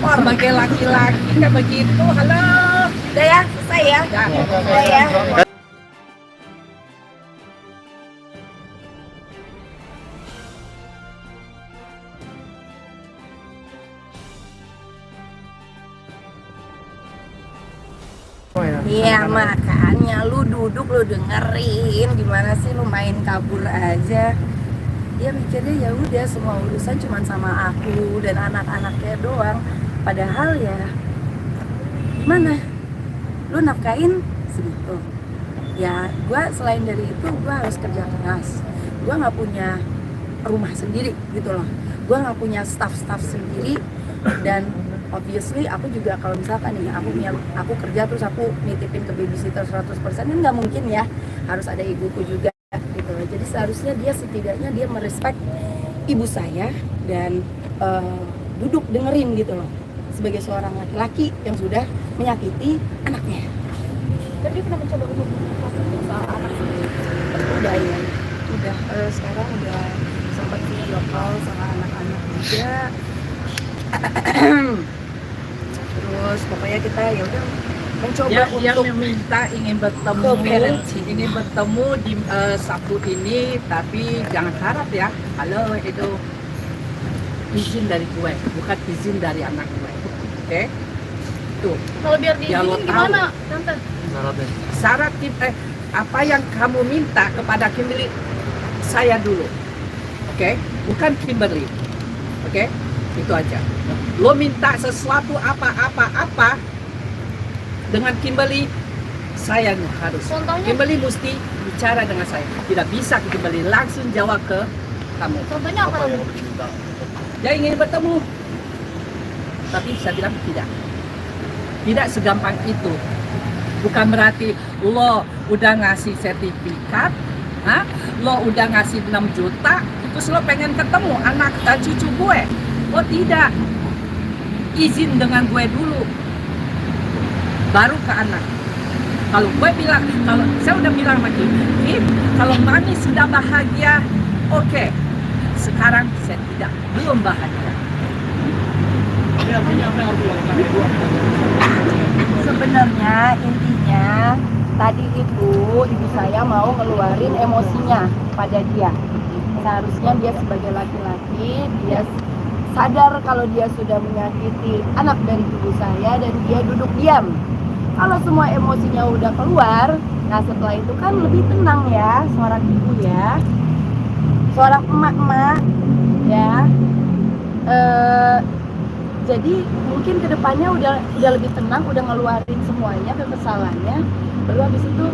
lapor. Sebagai laki-laki kayak begitu, halo. Udah ya, selesai ya. Udah ya. Iya makanya lu duduk lu dengerin, gimana sih lu main kabur aja. Dia mikirnya ya udah semua urusan cuma sama aku dan anak-anaknya doang. Padahal ya gimana? Lu nafkain segitu. Ya gua selain dari itu gua harus kerja keras. Gua nggak punya rumah sendiri gitu loh. Gua nggak punya staff sendiri dan obviously aku juga kalau misalkan nih aku kerja terus aku nitipin ke babysitter 100% kan nggak mungkin ya, harus ada ibuku juga gitu loh. Jadi seharusnya dia setidaknya dia merespek ibu saya dan duduk dengerin gitu loh sebagai seorang laki-laki yang sudah menyakiti anaknya. Dan dia pernah mencoba untuk soal anak sendiri. Udah ya, udah sekarang udah sempat video call sama anak-anak juga. Terus pokoknya kita ya udah mencoba Dia untuk meminta ingin bertemu di Sabtu ini, tapi jangan harap ya. Halo, itu izin dari gue, bukan izin dari anak gue. Oke? Tuh. Kalau biar Ya, lo diizinin tahu. gimana, Tante? Syarat kita apa yang kamu minta kepada Kimberly, saya dulu. Oke? Bukan Kimberly. Oke? Itu aja. Lo minta sesuatu apa dengan Kimberly, saya harus. Contohnya? Kimberly mesti bicara dengan saya. Tidak bisa Kimberly langsung jawab ke kamu. Contohnya apa? Dia ingin bertemu, tapi saya bilang tidak. Tidak segampang itu. Bukan berarti lo udah ngasih sertifikat, lo udah ngasih 6 juta, terus lo pengen ketemu anak dan cucu gue. Oh tidak, izin dengan gue dulu, baru ke anak. Kalau gue bilang, kalau saya udah bilang sama Kim, kalau mami sudah bahagia, oke. Sekarang saya belum bahagia. sebenarnya intinya tadi itu ibu saya mau ngeluarin emosinya pada dia. Seharusnya dia sebagai laki-laki dia sadar kalau dia sudah menyakiti anak dari ibu saya dan dia duduk diam. Kalau semua emosinya udah keluar, nah setelah itu kan lebih tenang ya seorang ibu ya, seorang emak-emak ya. Jadi mungkin kedepannya udah lebih tenang, udah ngeluarin semuanya kekesalannya. Baru habis itu,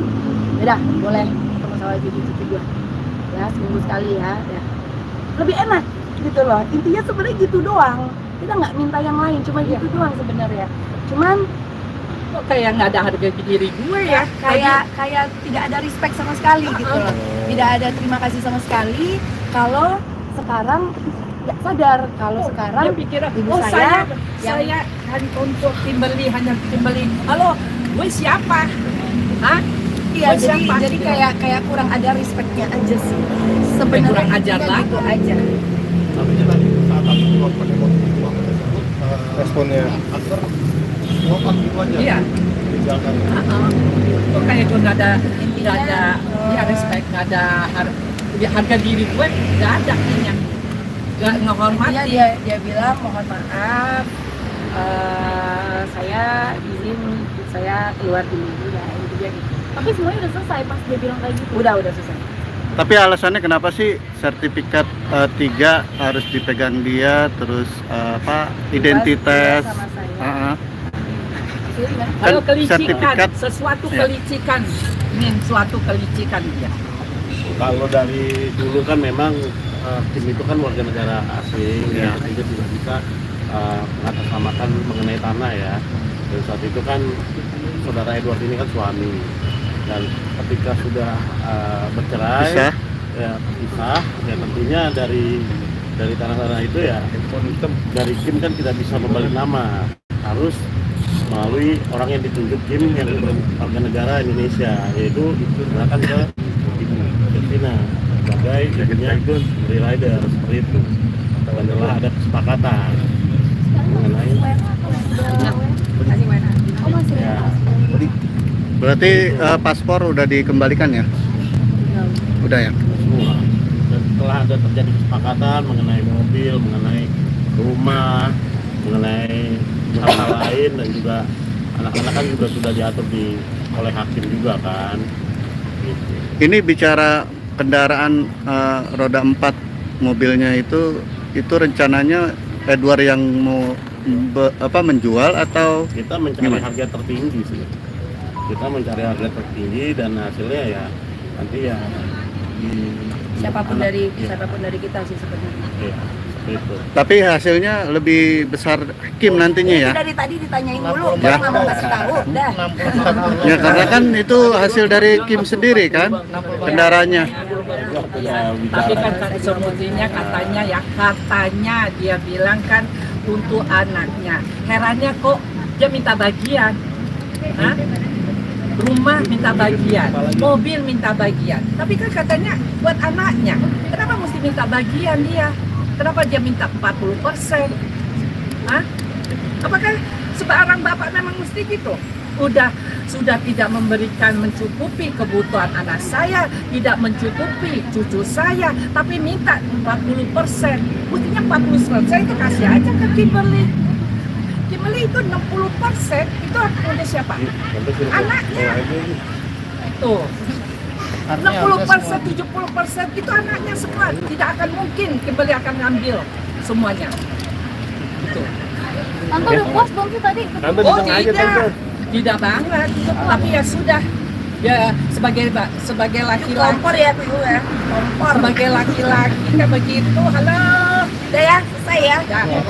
udah boleh ketemu sama cucu-cucu gue ya, seminggu sekali ya. Lebih enak gitu loh. Intinya sebenarnya gitu doang. Kita nggak minta yang lain, cuma gitu doang sebenarnya. Cuman Kok kayak nggak ada harga diri gue ya? kayak tidak ada respect sama sekali gitu loh. Tidak ada terima kasih sama sekali. Kalau sekarang nggak sadar kalau sekarang Dia pikir, ibu oh saya saya kan untuk Kimberly, hanya Kimberly. Halo, gue siapa? Hah? iya, Gue siapa? jadi kayak kurang ada respectnya aja sih. Sebenarnya kurang ajar intinya lah. gitu aja. Tapi tadi saat aku melakukan emosi tersebut, responnya aktor ngomong gitu aja. Iya. Tinggalkan. Kok kayak gue nggak ada Intinya, ya respect, nggak ada harga diri gue, nggak ada kayaknya. Nggak ngehormati. Iya, dia bilang mohon maaf, saya izin saya keluar dulu ya, intinya gitu. Tapi semuanya udah selesai pas dia bilang kayak gitu. Udah selesai. Tapi alasannya kenapa sih sertifikat 3 harus dipegang dia, terus identitas? Sama saya. Sini, kan? Kalau Kan kelicikan, sertifikat, sesuatu ya. kelicikan, ingin suatu kelicikan dia. Kalau dari dulu kan memang tim itu kan warga negara asing, Ya. sehingga tidak bisa mengatasnamakan mengenai tanah ya. Dan saat itu kan saudara Edward ini kan suami, dan ketika sudah bercerai, Bisa. ya pisah, ya tentunya dari tanah-tanah itu ya dari Kim kan tidak bisa membalik nama, harus melalui orang yang ditunjuk Kim yang warga negara Indonesia, yaitu diserahkan ke Ibu Justina sebagai ibunya itu free rider seperti itu. Dan telah ada kesepakatan mengenai Berarti paspor udah dikembalikan ya? Udah ya? semua. Dan setelah ada terjadi kesepakatan mengenai mobil, mengenai rumah, mengenai hal-hal lain, dan juga anak-anak kan juga sudah diatur oleh hakim juga kan. Gitu. Ini bicara kendaraan roda 4 mobilnya itu rencananya Edward yang mau menjual atau Kita mencari gimana? harga tertinggi sih. Kita mencari harga tertinggi dan hasilnya ya nanti ya siapapun ya, dari kita sih sebenarnya. ya, seperti itu. Tapi hasilnya lebih besar Kim nantinya ya? Dari tadi ditanyain dulu, Ya. nggak mau kasih tahu, dah. Ya karena kan itu hasil dari Kim sendiri kan kendaraannya. Ya, Tapi kan bicara. semestinya katanya dia bilang kan untuk anaknya. Herannya kok dia minta bagian. Hah? Rumah minta bagian, mobil minta bagian. Tapi kan katanya buat anaknya. Kenapa mesti minta bagian dia? Kenapa dia minta 40%? Hah? Apakah seorang bapak memang mesti gitu? Sudah tidak memberikan mencukupi kebutuhan anak saya, tidak mencukupi cucu saya, tapi minta 40%. Mestinya 40% itu kasih aja ke Kimberly. Kimberly itu 60%, itu punya siapa? Anaknya. Tuh. 60%, 70% itu anaknya semua. Tidak akan mungkin Kimberly akan ngambil semuanya. Gitu. Tante udah puas belum sih tadi? Oh tidak, tidak banget. Tapi ya sudah. Ya sebagai laki-laki, Kompor ya tuh ya, kompor. sebagai laki-laki kayak begitu. Halo. Udah ya, selesai ya. Ya.